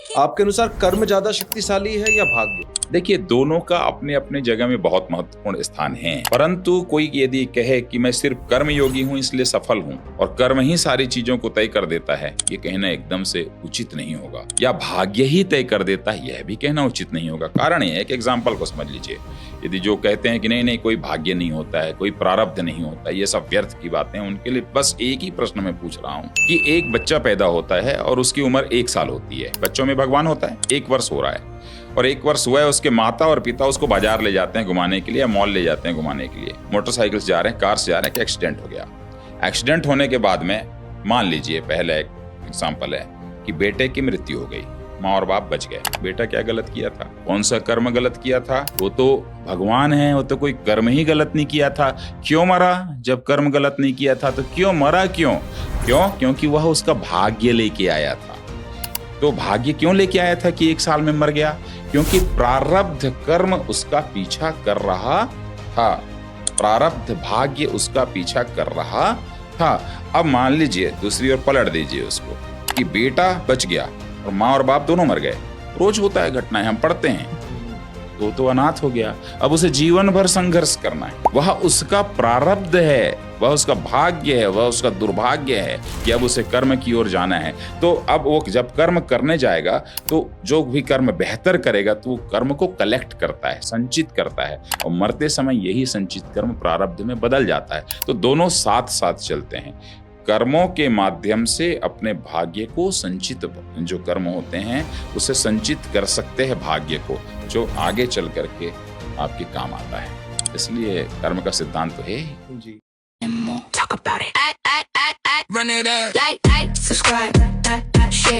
आपके अनुसार कर्म ज्यादा शक्तिशाली है या भाग्य? देखिए, दोनों का अपने अपने जगह में बहुत महत्वपूर्ण स्थान है, परंतु कोई यदि कहे कि मैं सिर्फ कर्म योगी हूँ इसलिए सफल हूँ और कर्म ही सारी चीजों को तय कर देता है, ये कहना एकदम से उचित नहीं होगा। या भाग्य ही तय कर देता है, यह भी कहना उचित नहीं होगा। कारण ये है, एक एग्जाम्पल को समझ लीजिए। यदि जो कहते हैं कि नहीं कोई भाग्य नहीं होता है, कोई प्रारब्ध नहीं होता, ये सब व्यर्थ की बातें, उनके लिए बस एक ही प्रश्न मैं पूछ रहा हूँ कि एक बच्चा पैदा होता है और उसकी उम्र 1 साल होती है। बच्चों में भगवान होता है, 1 वर्ष हो रहा है और 1 वर्ष हुआ है, उसके माता और पिता उसको बाजार ले जाते हैं घुमाने के लिए या मॉल ले जाते हैं घुमाने के लिए। मोटरसाइकिल से जा रहे हैं, कार से जा रहे हैं कि एक्सीडेंट हो गया। एक्सीडेंट होने के बाद में मान लीजिए, पहला एक एग्जाम्पल है कि बेटे की मृत्यु हो गई, माँ और बाप बच गए। बेटा क्या गलत किया था? कौन सा कर्म गलत किया था? वो तो भगवान है, वो तो कोई कर्म ही गलत नहीं किया था। क्यों मरा? जब कर्म गलत नहीं किया था तो क्यों मरा? क्यों? क्योंकि वह उसका भाग्य लेके आया था। तो भाग्य क्यों लेके आया था कि 1 साल में मर गया? क्योंकि प्रारब्ध कर्म उसका पीछा कर रहा था, प्रारब्ध भाग्य उसका पीछा कर रहा था। अब मान लीजिए दूसरी ओर पलट दीजिए उसको कि बेटा बच गया और माँ और बाप दोनों मर गए। रोज होता है घटनाएं, हम पढ़ते हैं। तो अनाथ हो गया, अब उसे जीवन भर संघर्ष करना है। वह उसका प्रारब्ध है, वह उसका भाग्य है, वह उसका दुर्भाग्य है कि अब उसे कर्म की ओर जाना है। तो अब वो जब कर्म करने जाएगा तो जो भी कर्म बेहतर करेगा तो वो कर्म को कलेक्ट करता है, संचित करता है, और मरते समय यही संचित कर्म प्रारब्ध में बदल जाता है। तो दोनों साथ साथ चलते हैं। कर्मों के माध्यम से अपने भाग्य को संचित, जो कर्म होते हैं उसे संचित कर सकते हैं भाग्य को, जो आगे चल करके आपके काम आता है। इसलिए कर्म का सिद्धांत तो है जी। Talk about it. Run it up. Like, subscribe.